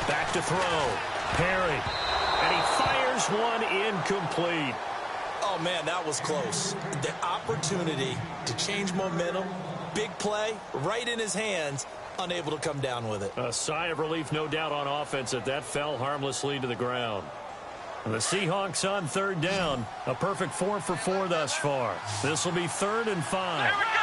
Back to throw. Perry. And he fires one incomplete. Oh, man, that was close. The opportunity to change momentum, big play, right in his hands, unable to come down with it. A sigh of relief, no doubt, on offense that fell harmlessly to the ground. The Seahawks on third down. A perfect 4 for 4 thus far. This will be 3rd and 5. Here we go.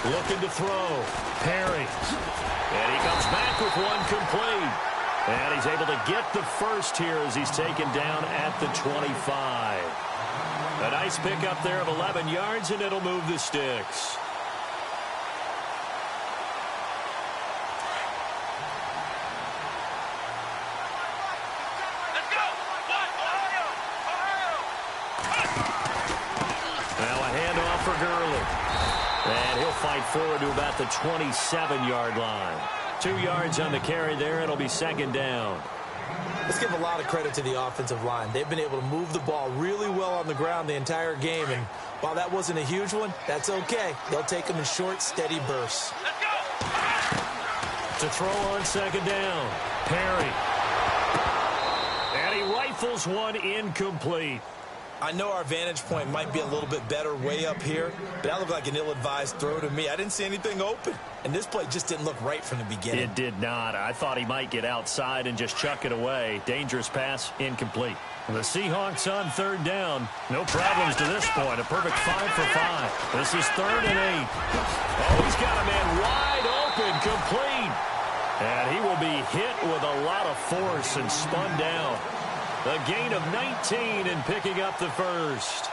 Looking to throw. Perry. And he comes back with one complete. And he's able to get the first here as he's taken down at the 25. A nice pickup there of 11 yards, and it'll move the sticks. Now a handoff for Gurley. And he'll fight forward to about the 27-yard line. 2 yards on the carry there. It'll be 2nd down. Let's give a lot of credit to the offensive line. They've been able to move the ball really well on the ground the entire game. And while that wasn't a huge one, that's okay. They'll take them in short, steady bursts. To throw on 2nd down. Perry. And he rifles one incomplete. I know our vantage point might be a little bit better way up here, but that looked like an ill-advised throw to me. I didn't see anything open, and this play just didn't look right from the beginning. It did not. I thought he might get outside and just chuck it away. Dangerous pass, incomplete. The Seahawks on 3rd down. No problems to this point. A perfect 5 for 5. This is 3rd and 8. Oh, he's got a man wide open, complete. And he will be hit with a lot of force and spun down. A gain of 19 and picking up the first.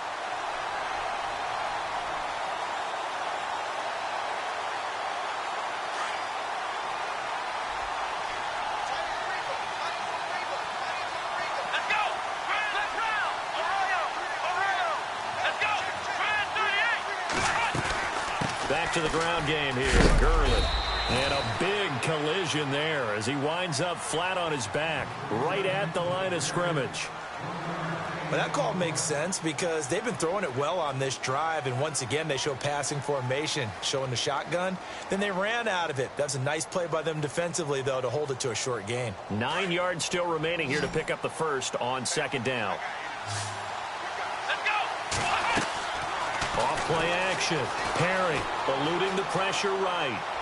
Back to the ground game here. Gurley. And a big collision there as he winds up flat on his back, right at the line of scrimmage. Well, that call makes sense because they've been throwing it well on this drive, and once again they show passing formation, showing the shotgun. Then they ran out of it. That's a nice play by them defensively, though, to hold it to a short gain. 9 yards still remaining here to pick up the first on 2nd down. Off play action. Perry eluding the pressure right.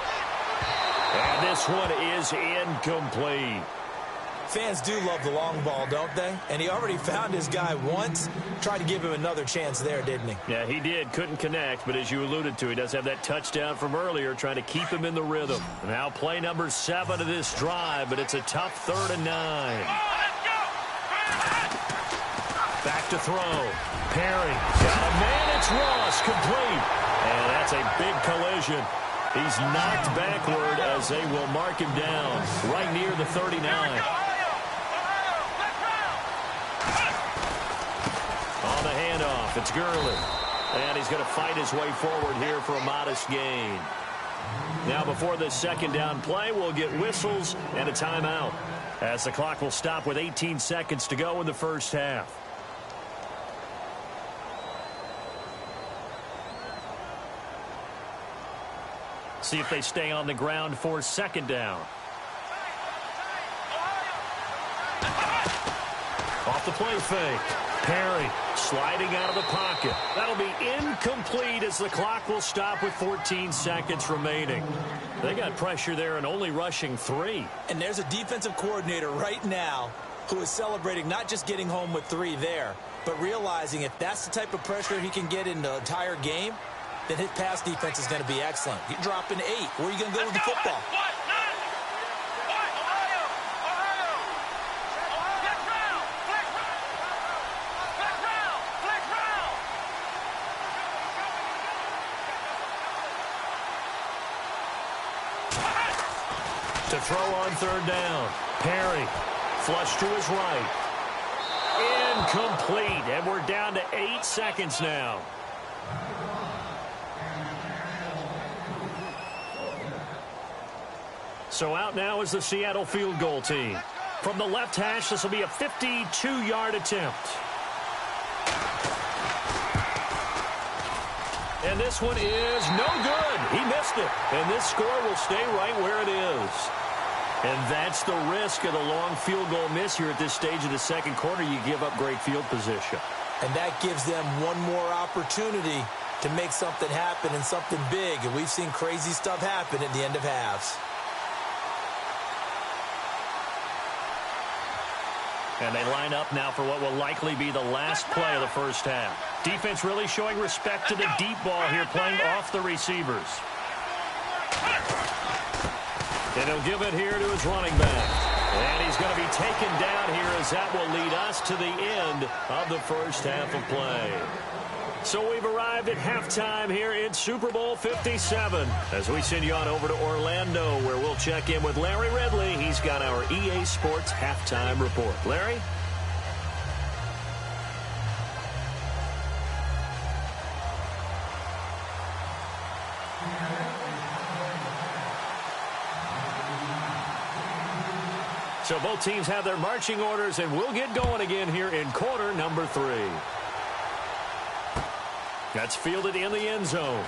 And this one is incomplete. Fans do love the long ball, don't they? And he already found his guy once. Tried to give him another chance there, didn't he? Yeah, he did. Couldn't connect, but as you alluded to, he does have that touchdown from earlier, trying to keep him in the rhythm. Now play number 7 of this drive, but it's a tough 3rd and 9. Back to throw. Perry. Got a man. It's Ross. Complete. And that's a big collision. He's knocked backward as they will mark him down right near the 39. On the handoff, it's Gurley. And he's going to fight his way forward here for a modest gain. Now before this 2nd down play, we'll get whistles and a timeout, as the clock will stop with 18 seconds to go in the first half. See if they stay on the ground for 2nd down. Off the play fake. Perry sliding out of the pocket. That'll be incomplete as the clock will stop with 14 seconds remaining. They got pressure there and only rushing 3. And there's a defensive coordinator right now who is celebrating not just getting home with 3 there, but realizing if that's the type of pressure he can get in the entire game, then his pass defense is going to be excellent. You're dropping 8. Where are you going to go with the football? To throw on 3rd down. Perry. Flush to his right. Incomplete. And we're down to 8 seconds now. So out now is the Seattle field goal team. From the left hash, this will be a 52-yard attempt. And this one is no good. He missed it. And this score will stay right where it is. And that's the risk of the long field goal miss here at this stage of the second quarter. You give up great field position. And that gives them one more opportunity to make something happen and something big. And we've seen crazy stuff happen at the end of halves. And they line up now for what will likely be the last play of the first half. Defense really showing respect to the deep ball here, playing off the receivers. And he'll give it here to his running back. And he's going to be taken down here as that will lead us to the end of the first half of play. So we've arrived at halftime here in Super Bowl 57 as we send you on over to Orlando, where we'll check in with Larry Ridley. He's got our EA Sports halftime report. Larry? So both teams have their marching orders, and we'll get going again here in quarter number 3. That's fielded in the end zone.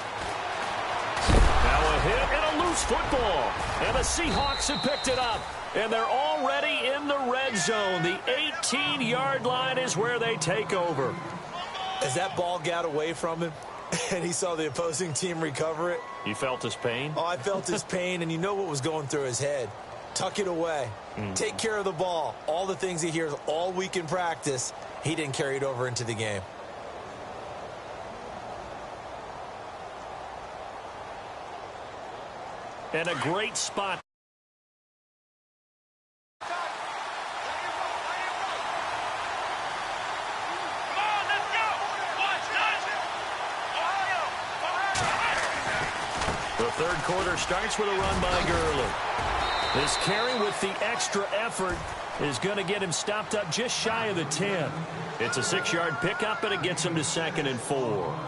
Now a hit and a loose football. And the Seahawks have picked it up. And they're already in the red zone. The 18-yard line is where they take over. As that ball got away from him and he saw the opposing team recover it. You felt his pain? Oh, I felt his pain, and you know what was going through his head. Tuck it away. Take care of the ball. All the things he hears all week in practice, he didn't carry it over into the game. And a great spot. The third quarter starts with a run by Gurley. This carry with the extra effort is going to get him stopped up just shy of the 10. It's a 6-yard pickup, and it gets him to 2nd and 4.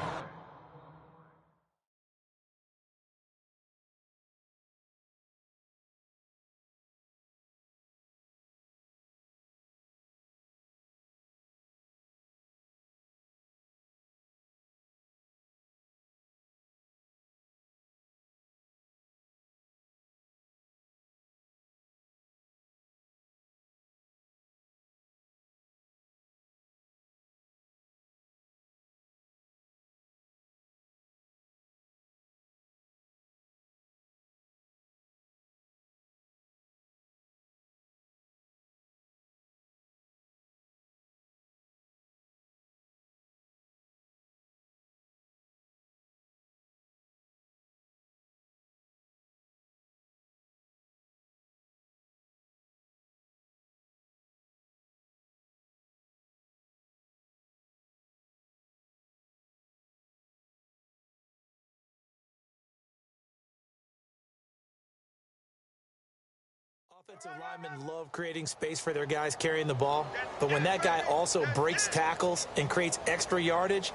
Offensive linemen love creating space for their guys carrying the ball, but when that guy also breaks tackles and creates extra yardage,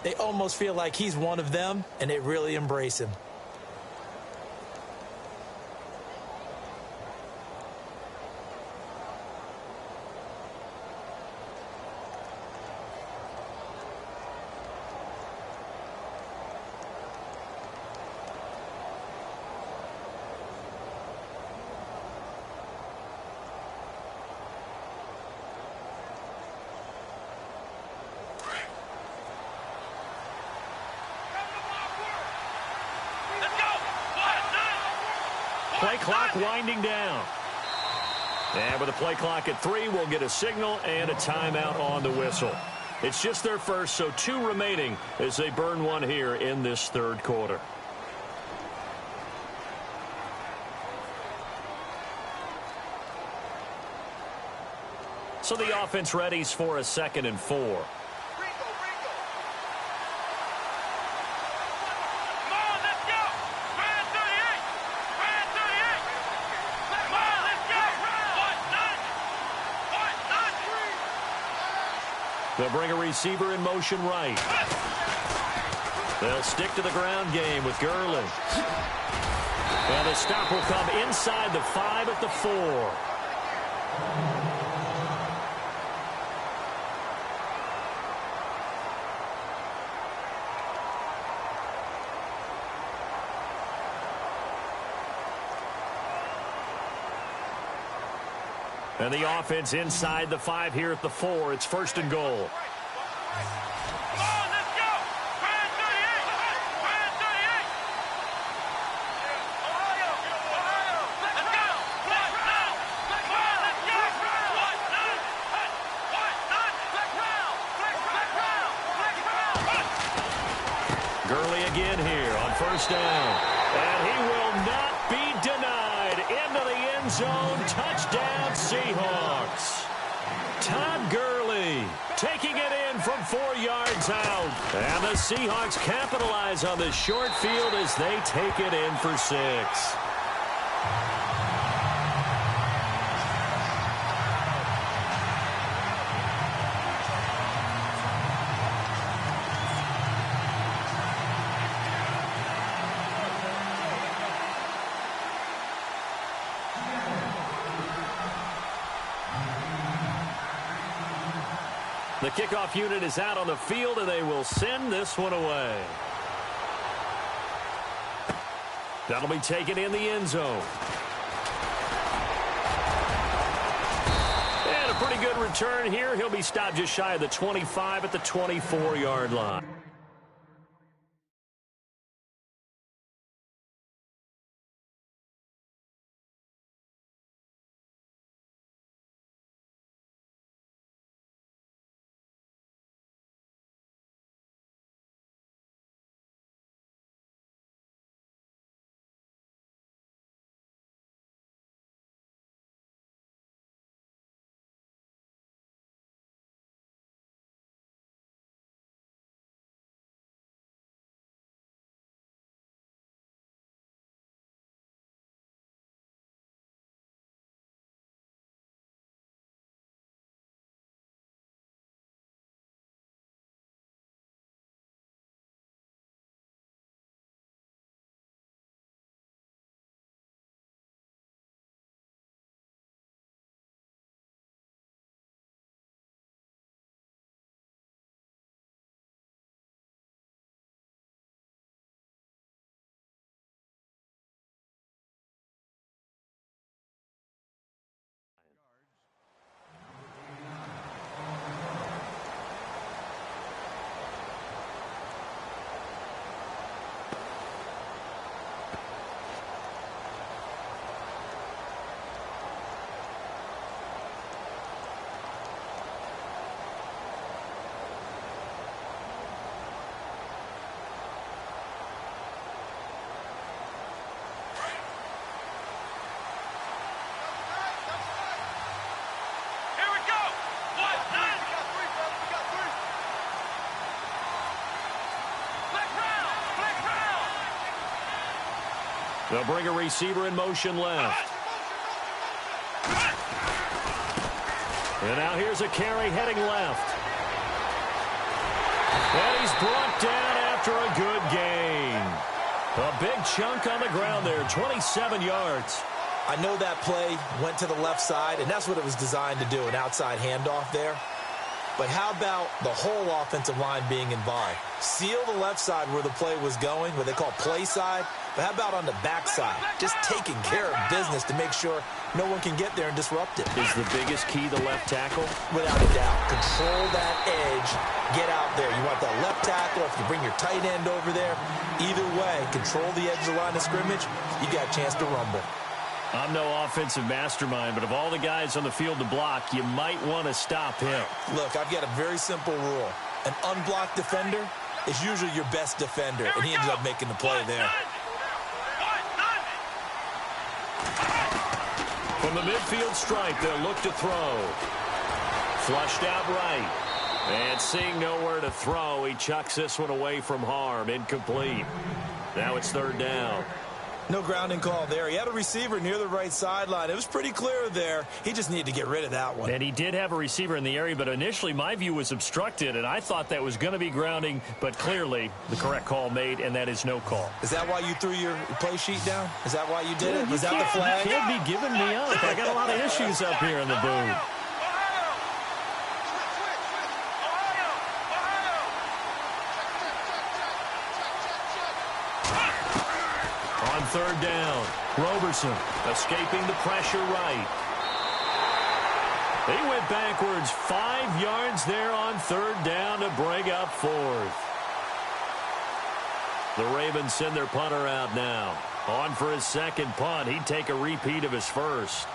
they almost feel like he's one of them, and they really embrace him. Play clock winding down. And with the play clock at 3, we'll get a signal and a timeout on the whistle. It's just their first, so 2 remaining as they burn one here in this third quarter. So the offense readies for a 2nd and 4. They'll bring a receiver in motion right. They'll stick to the ground game with Gurley. And the stop will come inside the 5 at the 4. And the offense inside the 5 here at the 4. It's 1st and goal. Gurley again here on 1st down. And he will not be denied. Into the end zone. Touchdown, Seahawks. Todd Gurley taking it in from 4 yards out. And the Seahawks capitalize on this short field as they take it in for 6. The kickoff unit is out on the field, and they will send this one away. That'll be taken in the end zone. And a pretty good return here. He'll be stopped just shy of the 25 at the 24-yard line. They'll bring a receiver in motion left. And now here's a carry heading left. And he's brought down after a good gain. A big chunk on the ground there, 27 yards. I know that play went to the left side, and that's what it was designed to do, an outside handoff there. But how about the whole offensive line being involved? Seal the left side where the play was going, what they call play side. But how about on the backside? Just taking care of business to make sure no one can get there and disrupt it. Is the biggest key the left tackle? Without a doubt. Control that edge. Get out there. You want that left tackle. If you bring your tight end over there, either way, control the edge of the line of scrimmage, you got a chance to rumble. I'm no offensive mastermind, but of all the guys on the field to block, you might want to stop him. Look, I've got a very simple rule. An unblocked defender is usually your best defender, and he ended up making the play there. From the midfield stripe, they'll look to throw. Flushed out right. And seeing nowhere to throw, he chucks this one away from harm. Incomplete. Now it's 3rd down. No grounding call there. He had a receiver near the right sideline. It was pretty clear there. He just needed to get rid of that one. And he did have a receiver in the area, but initially my view was obstructed, and I thought that was going to be grounding, but clearly the correct call made, and that is no call. Is that why you threw your play sheet down? Is that why you did it? Was that the flag? You can't be giving me up. I got a lot of issues up here in the booth. On third down, Roberson escaping the pressure right. He went backwards 5 yards there on third down to bring up fourth. The Ravens send their punter out now. On for his second punt. He'd take a repeat of his first.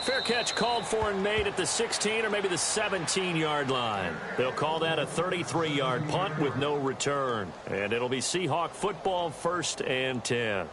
Fair catch called for and made at the 16 or maybe the 17-yard line. They'll call that a 33-yard punt with no return. And it'll be Seahawk football, 1st and 10.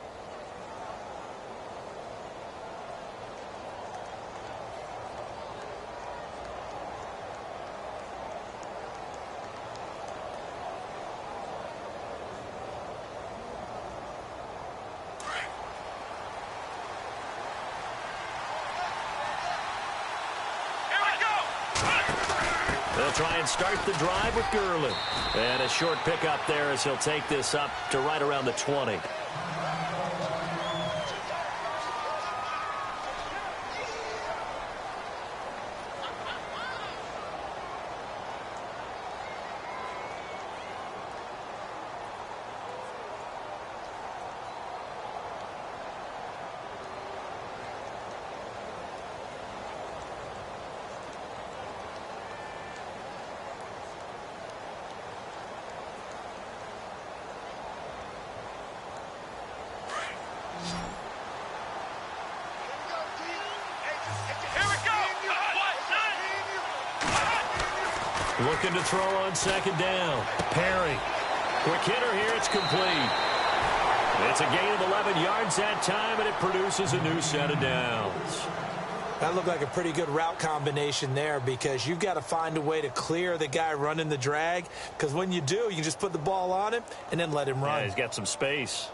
They'll try and start the drive with Gurley. And a short pickup there as he'll take this up to right around the 20. Looking to throw on second down. Perry. Quick hitter here. It's complete. It's a gain of 11 yards that time, and it produces a new set of downs. That looked like a pretty good route combination there because you've got to find a way to clear the guy running the drag, because when you do, you can just put the ball on him and then let him run. Yeah, he's got some space.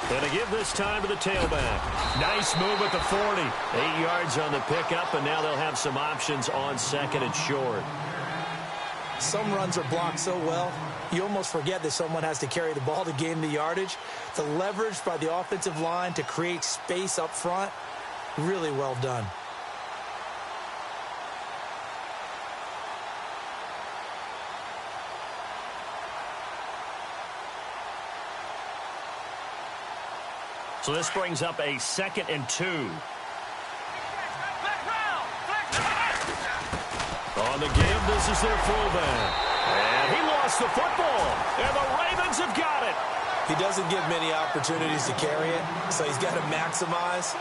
And to give this time to the tailback. Nice move at the 40. 8 yards on the pickup, and now they'll have some options on second and short. Some runs are blocked so well, you almost forget that someone has to carry the ball to gain the yardage. The leverage by the offensive line to create space up front, really well done. So this brings up a 2nd and 2. On the give, this is their fullback. And he lost the football. And the Ravens have got it. He doesn't give many opportunities to carry it, so he's got to maximize.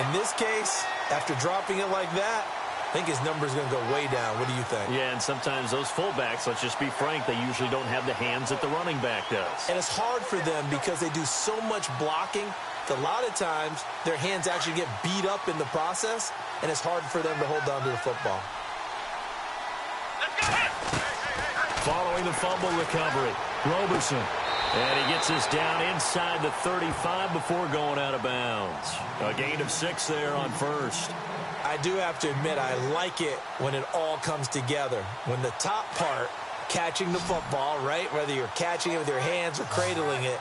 In this case, after dropping it like that, I think his number is going to go way down. What do you think? Yeah, and sometimes those fullbacks, let's just be frank, they usually don't have the hands that the running back does. And it's hard for them because they do so much blocking. A lot of times, their hands actually get beat up in the process, and it's hard for them to hold on to the football. Following the fumble recovery, Roberson. And he gets this down inside the 35 before going out of bounds. A gain of 6 there on first. I do have to admit, I like it when it all comes together. When the top part, catching the football, right, whether you're catching it with your hands or cradling it,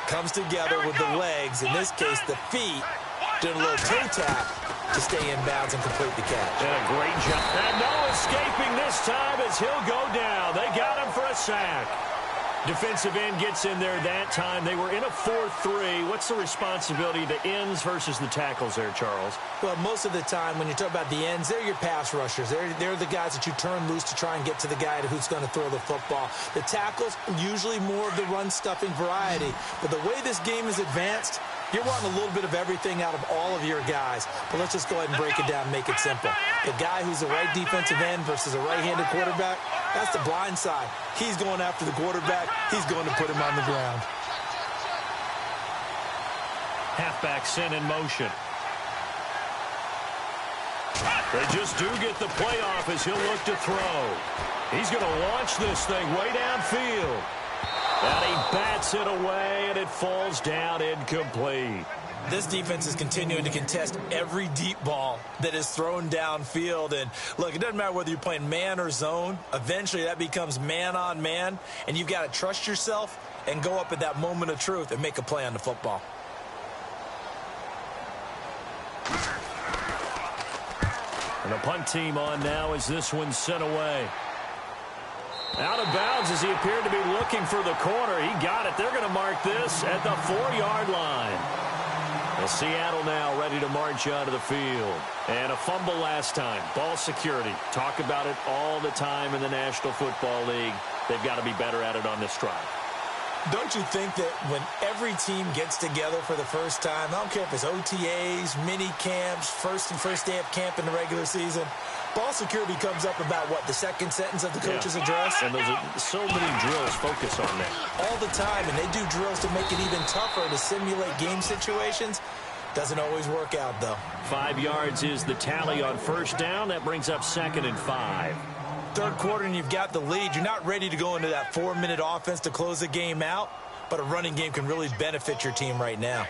comes together with the legs, in this case the feet, doing a little toe tap to stay in bounds and complete the catch. And a great jump. And no escaping this time as he'll go down. They got him for a sack. Defensive end gets in there that time. They were in a 4-3. What's the responsibility, the ends versus the tackles there, Charles? Well, most of the time when you talk about the ends, they're your pass rushers. They're the guys that you turn loose to try and get to the guy who's going to throw the football. The tackles, usually more of the run-stuffing variety. But the way this game is advanced, You're wanting a little bit of everything out of all of your guys, but let's just go ahead and break it down and make it simple. The guy who's the right defensive end versus a right-handed quarterback, that's the blind side. He's going after the quarterback. He's going to put him on the ground. Halfback sent in motion. They just do get the play off as he'll look to throw. He's going to launch this thing way downfield. And he bats it away, and it falls down incomplete. This defense is continuing to contest every deep ball that is thrown downfield. And, look, it doesn't matter whether you're playing man or zone. Eventually, that becomes man-on-man, and you've got to trust yourself and go up at that moment of truth and make a play on the football. And the punt team on now as this one's sent away. Out of bounds as he appeared to be looking for the corner. He got it. They're going to mark this at the 4-yard line. Well, Seattle now ready to march onto the field. And a fumble last time. Ball security. Talk about it all the time in the National Football League. They've got to be better at it on this drive. Don't you think that when every team gets together for the first time, I don't care if it's OTAs, mini camps, first day of camp in the regular season, ball security comes up about, what, the second sentence of the coach's address? And those are so many drills focus on that. All the time, and they do drills to make it even tougher to simulate game situations. Doesn't always work out, though. 5 yards is the tally on first down. That brings up 2nd and 5. Third quarter and you've got the lead. You're not ready to go into that 4-minute offense to close the game out, but a running game can really benefit your team right now.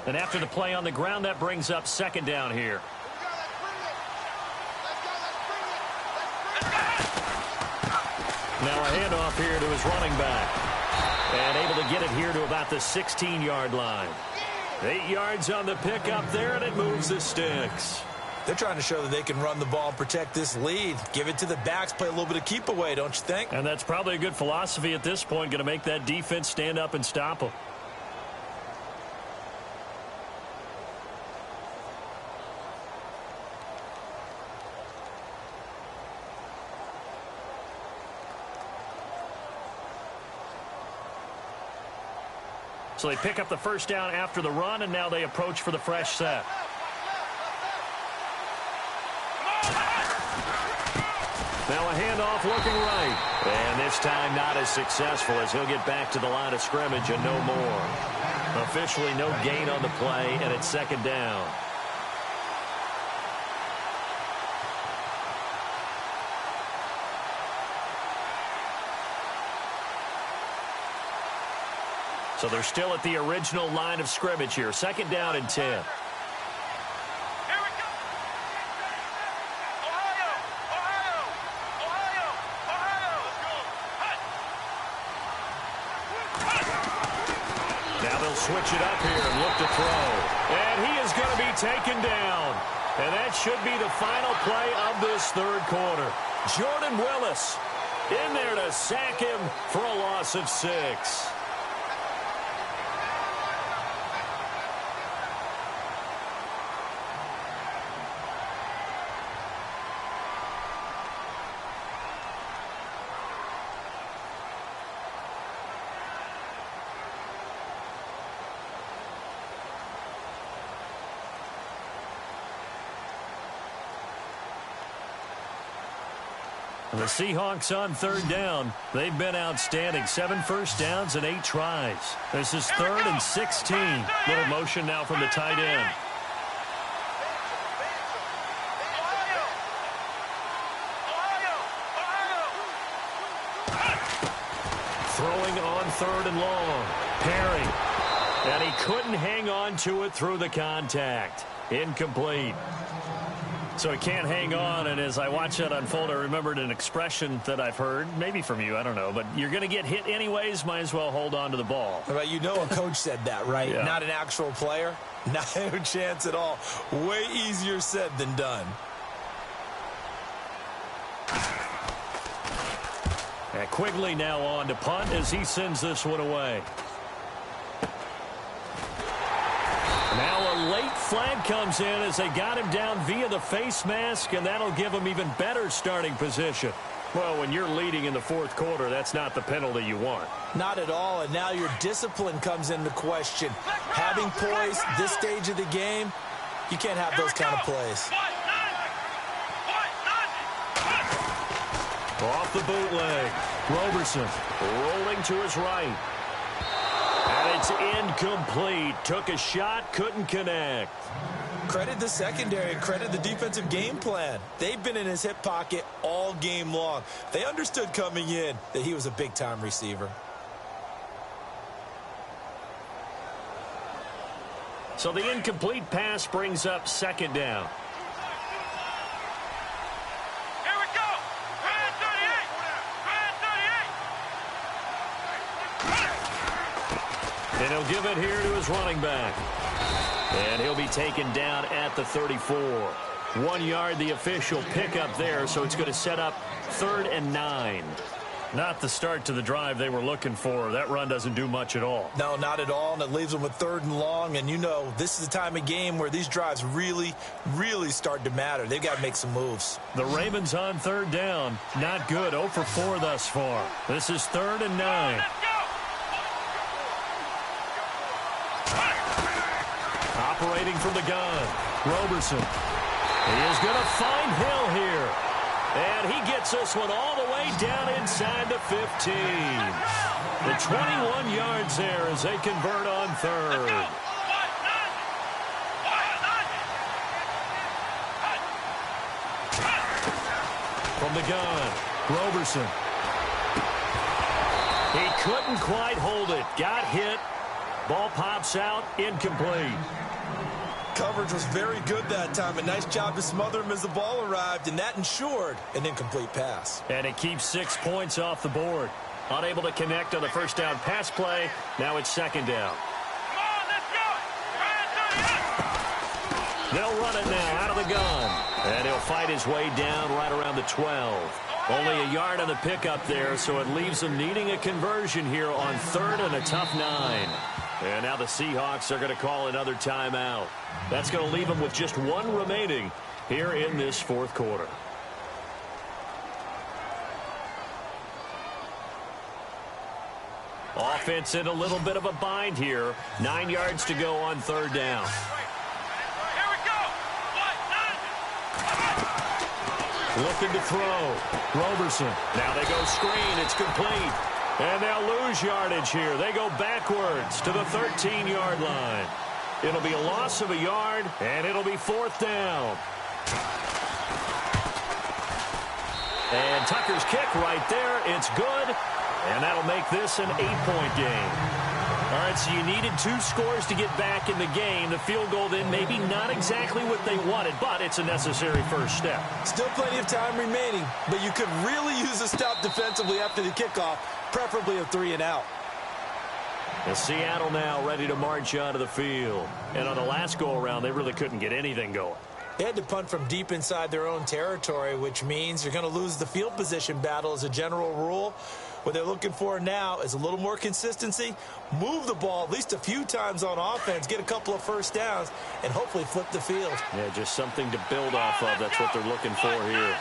And after the play on the ground, that brings up 2nd down here. Now a handoff here to his running back. And able to get it here to about the 16-yard line. 8 yards on the pickup there, and it moves the sticks. They're trying to show that they can run the ball and protect this lead. Give it to the backs, play a little bit of keep away, don't you think? And that's probably a good philosophy at this point, going to make that defense stand up and stop them. So they pick up the first down after the run, and now they approach for the fresh set. Now a handoff looking right. And this time not as successful as he'll get back to the line of scrimmage and no more. Officially no gain on the play, and it's 2nd down. So they're still at the original line of scrimmage here. 2nd down and 10. Now they'll switch it up here and look to throw. And he is going to be taken down. And that should be the final play of this third quarter. Jordan Willis in there to sack him for a loss of 6. The Seahawks on 3rd down. They've been outstanding. 7 first downs and 8 tries. This is 3rd and 16. Little motion now from the tight end. Throwing on 3rd and long. Perry. And he couldn't hang on to it through the contact. Incomplete. So he can't hang on, and as I watch that unfold, I remembered an expression that I've heard, maybe from you, I don't know, but you're going to get hit anyways, might as well hold on to the ball. Well, you know a coach said that, right? Yeah. Not an actual player. Not a chance at all. Way easier said than done. And Quigley now on to punt as he sends this one away. Now a late flag comes in as they got him down via the face mask, and that'll give him even better starting position. Well, when you're leading in the fourth quarter, that's not the penalty you want. Not at all, and now your discipline comes into question. Having poise this stage of the game, you can't have those kind of plays. Off the bootleg. Roberson rolling to his right. And it's incomplete. Took a shot, couldn't connect. Credit the secondary and credit the defensive game plan. They've been in his hip pocket all game long. They understood coming in that he was a big-time receiver. So the incomplete pass brings up second down. Here we go. Brand 38. And he'll give it here to his running back. And he'll be taken down at the 34. 1 yard, the official pickup there, so it's going to set up 3rd and 9. Not the start to the drive they were looking for. That run doesn't do much at all. No, not at all, and it leaves them with 3rd and long. And you know, this is the time of game where these drives really, really start to matter. They've got to make some moves. The Ravens on 3rd down. Not good. 0 for 4 thus far. This is 3rd and 9. Operating from the gun. Roberson. He is going to find Hill here. And he gets this one all the way down inside the 15. The 21 yards there as they convert on 3rd. From the gun, Roberson. He couldn't quite hold it. Got hit. Ball pops out, incomplete. Coverage was very good that time. A nice job to smother him as the ball arrived, and that ensured an incomplete pass. And it keeps 6 points off the board. Unable to connect on the first down pass play. Now it's second down. Come on, let's go. They'll run it now out of the gun. And he'll fight his way down right around the 12. Only a yard on the pickup there, so it leaves him needing a conversion here on 3rd and a tough 9. And now the Seahawks are going to call another timeout. That's going to leave them with just 1 remaining here in this fourth quarter. Offense in a little bit of a bind here. 9 yards to go on 3rd down. Here we go. Looking to throw. Roberson. Now they go screen. It's complete. And they'll lose yardage here. They go backwards to the 13-yard line. It'll be a loss of a yard, and it'll be 4th down. And Tucker's kick right there. It's good, and that'll make this an 8-point game. All right, so you needed 2 scores to get back in the game. The field goal then maybe not exactly what they wanted, but it's a necessary first step. Still plenty of time remaining, but you could really use a stop defensively after the kickoff, preferably a 3 and out. And Seattle now ready to march onto the field. And on the last go-around, they really couldn't get anything going. They had to punt from deep inside their own territory, which means you're going to lose the field position battle as a general rule. What they're looking for now is a little more consistency, move the ball at least a few times on offense, get a couple of first downs, and hopefully flip the field. Yeah, just something to build off of. That's what they're looking for here.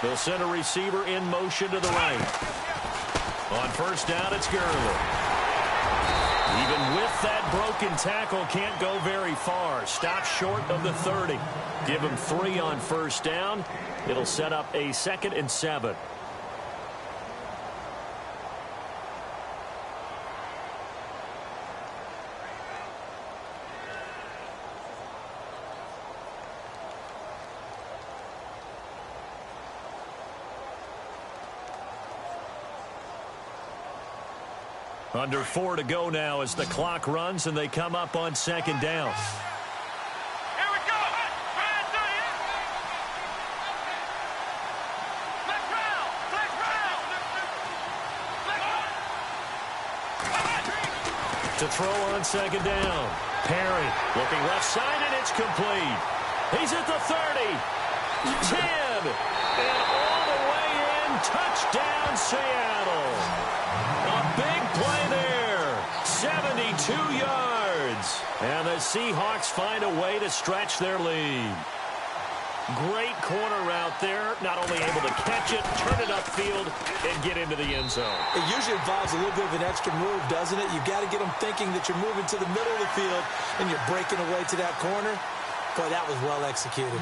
They'll send a receiver in motion to the right. On first down, it's Gurley. Even with that broken tackle, can't go very far. Stop short of the 30. Give him 3 on first down. It'll set up a 2nd and 7. Under 4 to go now as the clock runs and they come up on second down. Here we go. Brand 38. To throw on second down. Perry looking left side, and it's complete. He's at the 30, 10, and all the way in. Touchdown, Seattle. A big play there. 72 yards. And the Seahawks find a way to stretch their lead. Great corner route there. Not only able to catch it, turn it upfield, and get into the end zone. It usually involves a little bit of an extra move, doesn't it? You've got to get them thinking that you're moving to the middle of the field and you're breaking away to that corner. Boy, that was well executed.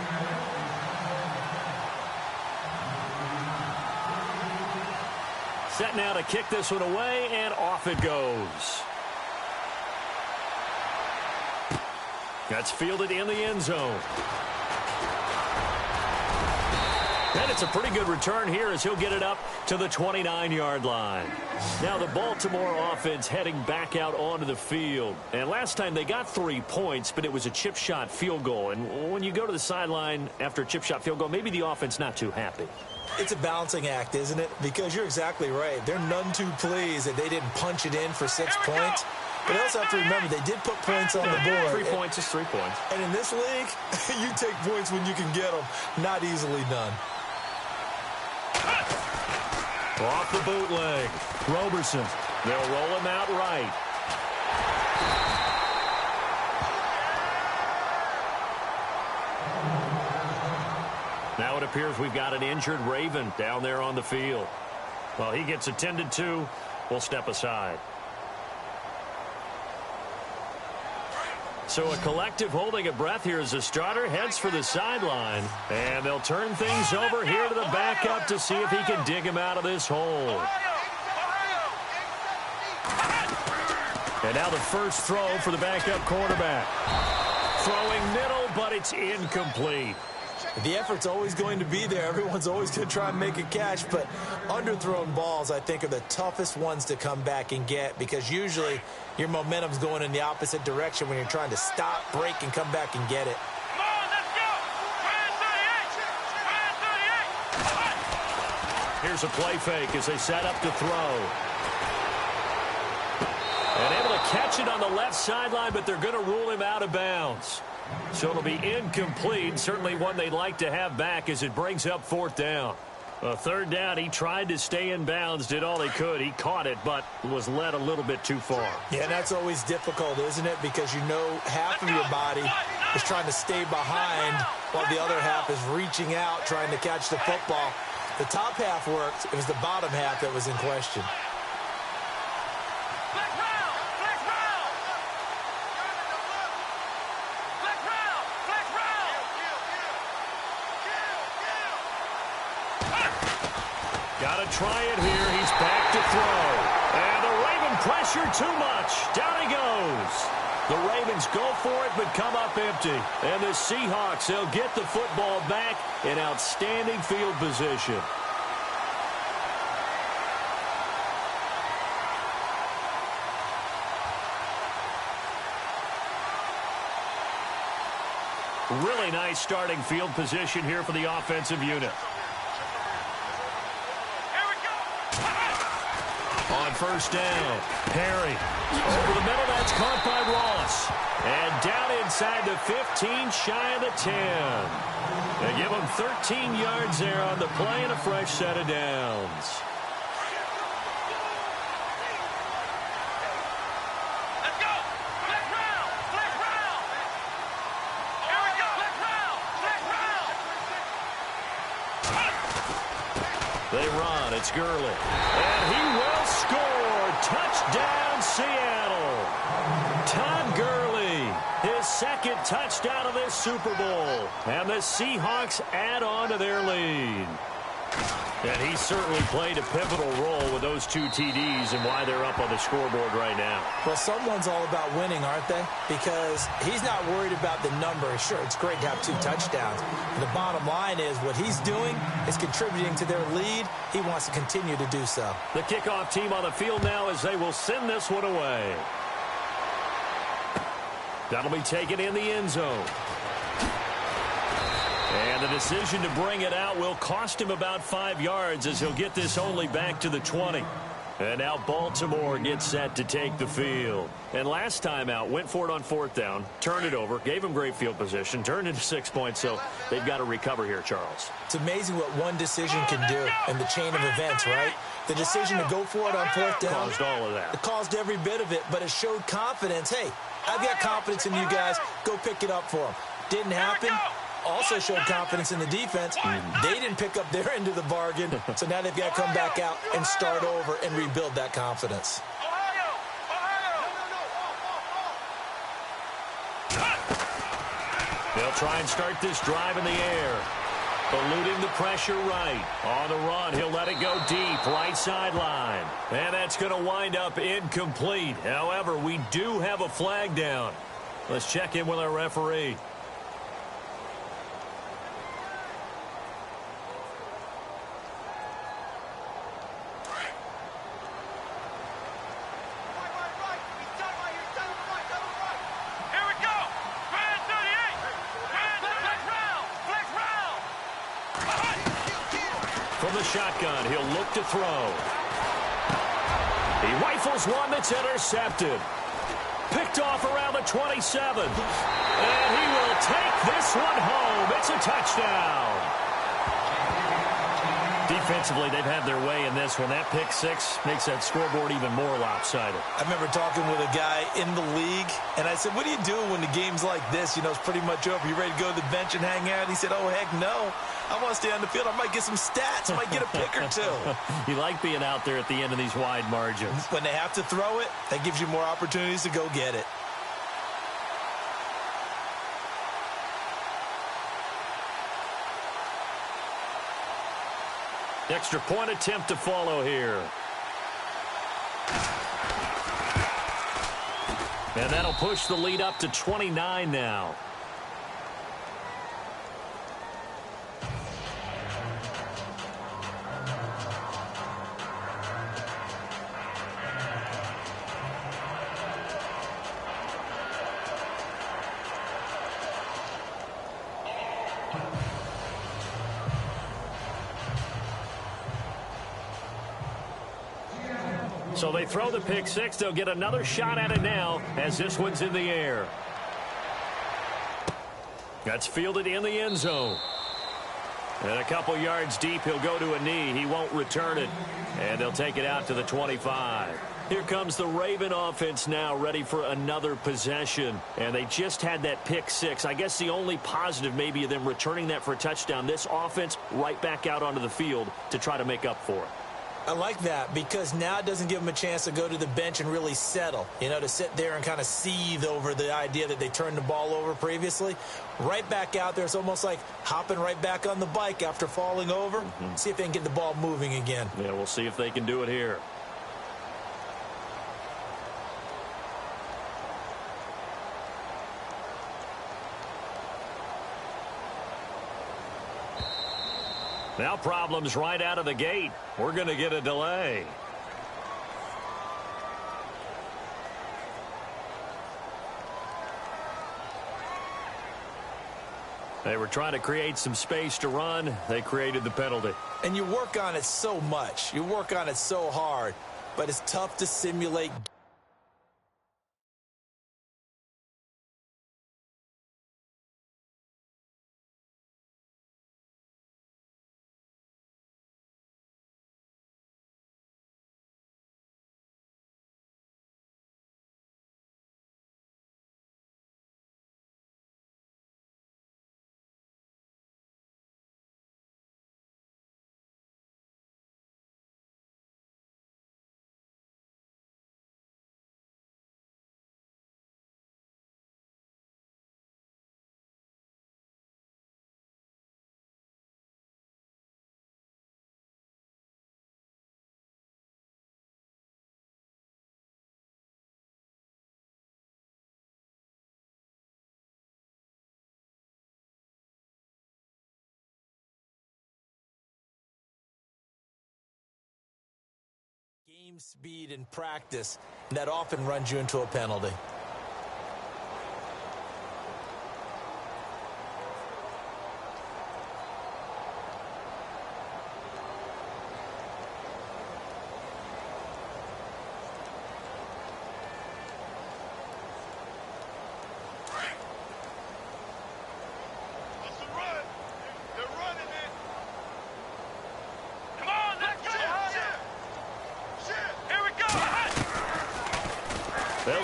Set now to kick this one away, and off it goes. That's fielded in the end zone. And it's a pretty good return here as he'll get it up to the 29-yard line. Now the Baltimore offense heading back out onto the field. And last time they got 3 points, but it was a chip shot field goal. And when you go to the sideline after a chip shot field goal, maybe the offense not too happy. It's a balancing act, isn't it? Because you're exactly right. They're none too pleased that they didn't punch it in for 6 points. But you also have to remember, they did put points on the board. 3 points is 3 points. And in this league, you take points when you can get them. Not easily done. Off the bootleg. Roberson. They'll roll him out right. Now it appears we've got an injured Raven down there on the field. Well, he gets attended to. We'll step aside. So a collective holding of breath here as the starter heads for the sideline. And they'll turn things over here to the backup to see if he can dig him out of this hole. And now the first throw for the backup quarterback. Throwing middle, but it's incomplete. The effort's always going to be there. Everyone's always going to try and make a catch, but underthrown balls, I think, are the toughest ones to come back and get because usually your momentum's going in the opposite direction when you're trying to stop, break, and come back and get it. Come on, let's go. Try 38. Here's a play fake as they set up to throw. And able to catch it on the left sideline, but they're going to rule him out of bounds. So it'll be incomplete, certainly one they'd like to have back as it brings up 4th down. A 3rd down, he tried to stay in bounds, did all he could. He caught it, but was led a little bit too far. Yeah, that's always difficult, isn't it? Because you know half of your body is trying to stay behind while the other half is reaching out, trying to catch the football. The top half worked. It was the bottom half that was in question. Got to try it here. He's back to throw. And the Raven pressure too much. Down he goes. The Ravens go for it but come up empty. And the Seahawks, they'll get the football back in outstanding field position. Really nice starting field position here for the offensive unit. On 1st down, Perry. Over the middle, that's caught by Ross. And down inside the 15, shy of the 10. They give him 13 yards there on the play and a fresh set of downs. Let's go. Flex round. Flex round. Here we go. Flex round. Flex round. They run. It's Gurley. And he will score. Touchdown, Seattle. Todd Gurley, his 2nd touchdown of this Super Bowl. And the Seahawks add on to their lead. And he certainly played a pivotal role with those 2 TDs and why they're up on the scoreboard right now. Well, someone's all about winning, aren't they? Because he's not worried about the number. Sure, it's great to have 2 touchdowns. But the bottom line is what he's doing is contributing to their lead. He wants to continue to do so. The kickoff team on the field now as they will send this one away. That'll be taken in the end zone. And the decision to bring it out will cost him about 5 yards as he'll get this only back to the 20. And now Baltimore gets set to take the field. And last time out, went for it on 4th down, turned it over, gave them great field position, turned into 6 points, so they've got to recover here, Charles. It's amazing what one decision can do in the chain of events, right? The decision to go for it on 4th down. Caused all of that. It caused every bit of it, but it showed confidence. Hey, I've got confidence in you guys. Go pick it up for them. Didn't happen. Also showed confidence in the defense. They didn't pick up their end of the bargain, so now they've got to come back out and start over and rebuild that confidence. They'll try and start this drive in the air. Eluding the pressure right. On the run, he'll let it go deep, right sideline. And that's going to wind up incomplete. However, we do have a flag down. Let's check in with our referee. From the shotgun, he'll look to throw. He rifles one that's intercepted. Picked off around the 27. And he will take this one home. It's a touchdown. Defensively, they've had their way in this one. That pick six makes that scoreboard even more lopsided. I remember talking with a guy in the league, and I said, what do you do when the game's like this? You know, it's pretty much over. You ready to go to the bench and hang out? He said, oh, heck no. I want to stay on the field. I might get some stats. I might get a pick or two. You like being out there at the end of these wide margins. When they have to throw it, that gives you more opportunities to go get it. Extra point attempt to follow here. And that'll push the lead up to 29 now. So they throw the pick six. They'll get another shot at it now as this one's in the air. That's fielded in the end zone. And a couple yards deep, he'll go to a knee. He won't return it. And they'll take it out to the 25. Here comes the Raven offense now, ready for another possession. And they just had that pick six. I guess the only positive maybe of them returning that for a touchdown. This offense right back out onto the field to try to make up for it. I like that because now it doesn't give them a chance to go to the bench and really settle, you know, to sit there and kind of seethe over the idea that they turned the ball over previously. Right back out there, it's almost like hopping right back on the bike after falling over. See if they can get the ball moving again. Yeah, we'll see if they can do it here. Now problems right out of the gate. We're going to get a delay. They were trying to create some space to run. They created the penalty. And you work on it so much. You work on it so hard. But it's tough to simulate. Game speed and practice that often runs you into a penalty.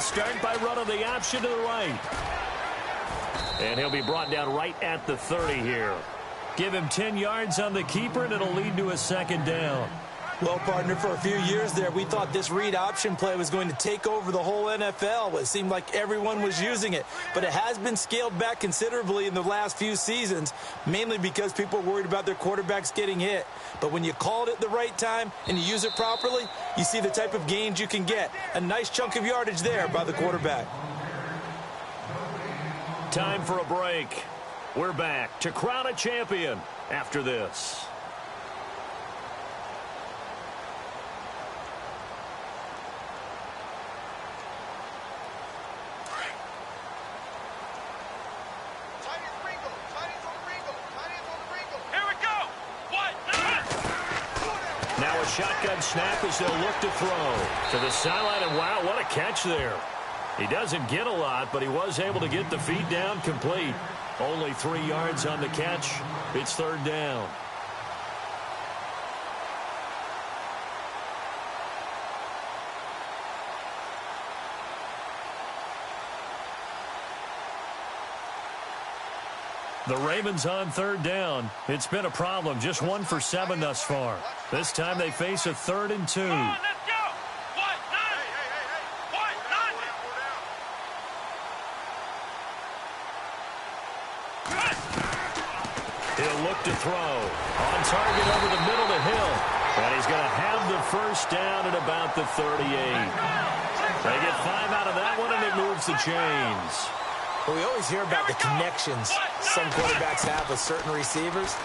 They'll start by running the option to the right. And he'll be brought down right at the 30 here. Give him 10 yards on the keeper, and it'll lead to a second down. Well, partner, for a few years there, we thought this read option play was going to take over the whole NFL. It seemed like everyone was using it. But it has been scaled back considerably in the last few seasons, mainly because people are worried about their quarterbacks getting hit. But when you call it at the right time and you use it properly, you see the type of gains you can get. A nice chunk of yardage there by the quarterback. Time for a break. We're back to crown a champion after this. Now a shotgun snap as they'll look to throw to the sideline, and wow, what a catch there. He doesn't get a lot, but he was able to get the feet down complete. Only 3 yards on the catch. It's third down. The Ravens on third down. It's been a problem. Just 1 for 7 thus far. This time they face a 3rd and 2. He'll look to throw. On target over the middle to Hill. And he's going to have the first down at about the 38. They get 5 out of that one, and it moves the chains. Well, we always hear about the connections some quarterbacks have with certain receivers.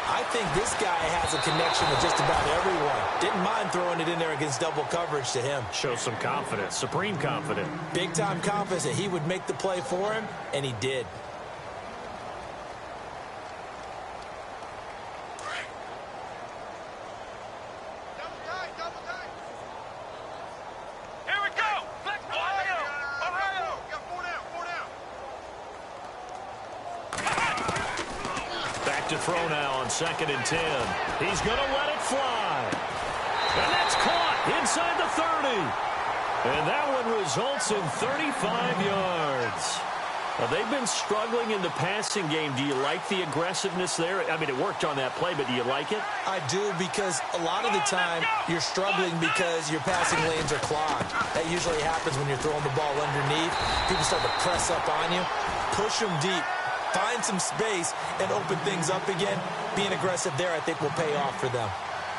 I think this guy has a connection with just about everyone. Didn't mind throwing it in there against double coverage to him. Shows some confidence, supreme confidence. Big-time confidence that he would make the play for him, and he did. To throw now on 2nd and 10. He's going to let it fly. And that's caught inside the 30. And that one results in 35 yards. Now, they've been struggling in the passing game. Do you like the aggressiveness there? I mean, it worked on that play, but do you like it? I do, because a lot of the time you're struggling because your passing lanes are clogged. That usually happens when you're throwing the ball underneath. People start to press up on you. Push them deep. Find some space and open things up again. Being aggressive there, I think, will pay off for them.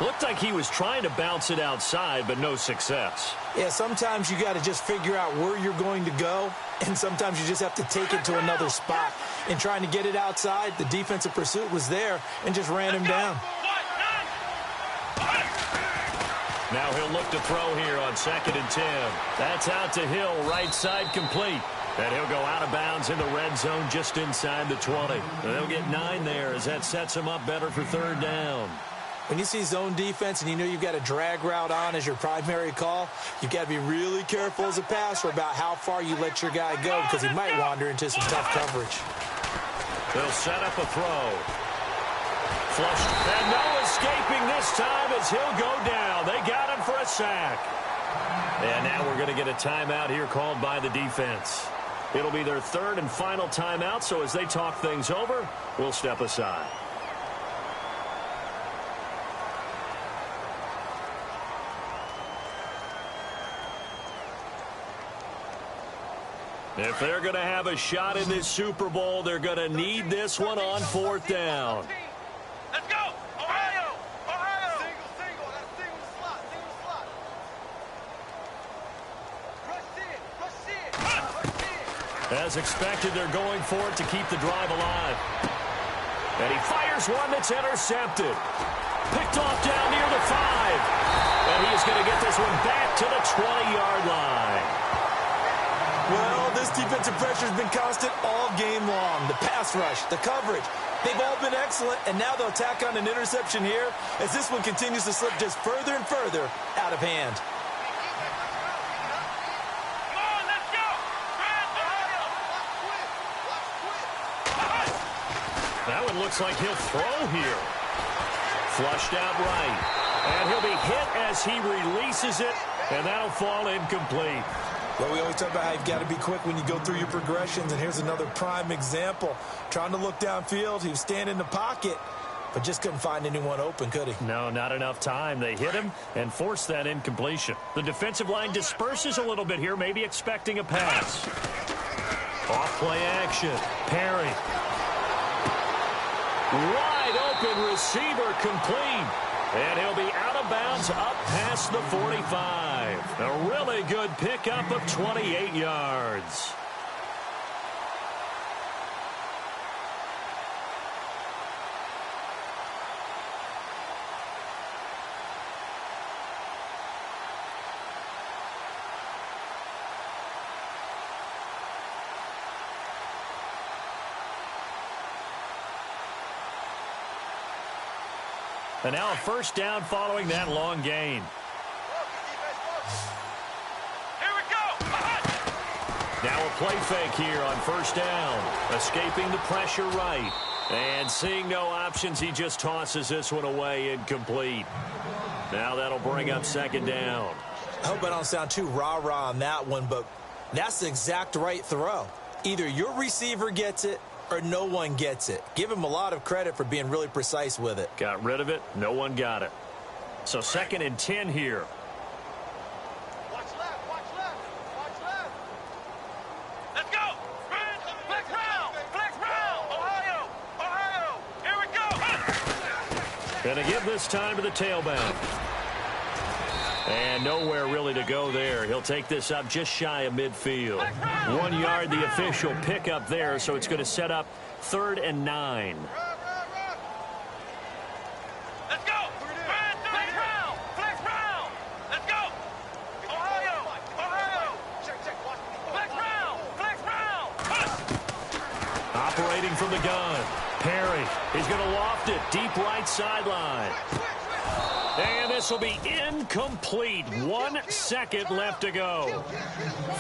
Looked like he was trying to bounce it outside, but no success. Yeah, sometimes you got to just figure out where you're going to go, and sometimes you just have to take it to another spot. In trying to get it outside, the defensive pursuit was there and just ran him down. Now he'll look to throw here on 2nd and 10. That's out to Hill, right side complete. And he'll go out of bounds in the red zone just inside the 20. And they'll get 9 there as that sets him up better for third down. When you see zone defense and you know you've got a drag route on as your primary call, you've got to be really careful as a passer about how far you let your guy go, because he might wander into some tough coverage. They'll set up a throw. Flushed. And no escaping this time as he'll go down. They got him for a sack. And now we're going to get a timeout here called by the defense. It'll be their 3rd and final timeout, so as they talk things over, we'll step aside. If they're going to have a shot in this Super Bowl, they're going to need this one on 4th down. Let's go! Ohio! Ohio! Single. That's single slot. Rush in. As expected, they're going for it to keep the drive alive. And he fires one that's intercepted. Picked off down near the 5. And he's going to get this one back to the 20-yard line. Well, this defensive pressure has been constant all game long. The pass rush, the coverage, they've all been excellent, and now they'll tack on an interception here as this one continues to slip just further and further out of hand. Come on, let's go! That one looks like he'll throw here. Flushed out right. And he'll be hit as he releases it, and that'll fall incomplete. Well, we always talk about how you've got to be quick when you go through your progressions, and here's another prime example. Trying to look downfield, he was standing in the pocket, but just couldn't find anyone open, could he? No, not enough time. They hit him and forced that incompletion. The defensive line disperses a little bit here, maybe expecting a pass. Off-play action. Perry. Wide open receiver complete. And he'll be out of bounds up past the 45. A really good pickup of 28 yards. And now a first down following that long gain. Here we go. Now a play fake here on first down. Escaping the pressure right. And seeing no options, he just tosses this one away incomplete. Now that'll bring up second down. I hope I don't sound too rah-rah on that one, but that's the exact right throw. Either your receiver gets it or no one gets it. Give him a lot of credit for being really precise with it. Got rid of it. No one got it. So 2nd and 10 here. Watch left, watch left, watch left. Let's go. Flex round, Ohio, Ohio. Here we go. Gonna give this time to the tailback. And nowhere really to go there. He'll take this up just shy of midfield. 1 yard, the official pickup there, so it's going to set up 3rd and 9. Let's go. Flex round. Let's go. Ohio. Flex round. Operating from the gun. Perry, he's going to loft it deep right sideline. And this will be incomplete. 1 second left to go.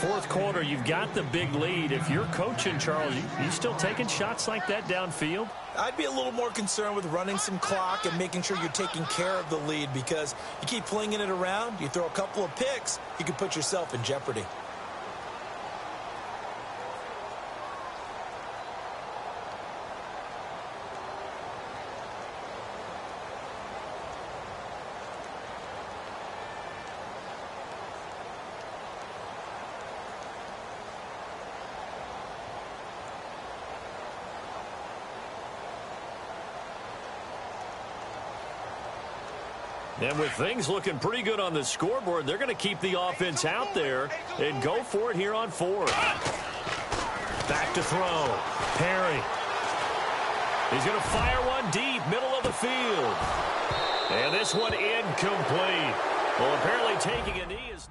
4th quarter, you've got the big lead. If you're coaching, Charles, you still taking shots like that downfield? I'd be a little more concerned with running some clock and making sure you're taking care of the lead, because you keep flinging it around, you throw a couple of picks, you can put yourself in jeopardy. And with things looking pretty good on the scoreboard, they're going to keep the offense out there and go for it here on 4th. Back to throw. Perry. He's going to fire one deep, middle of the field. And this one incomplete. Well, apparently taking a knee is...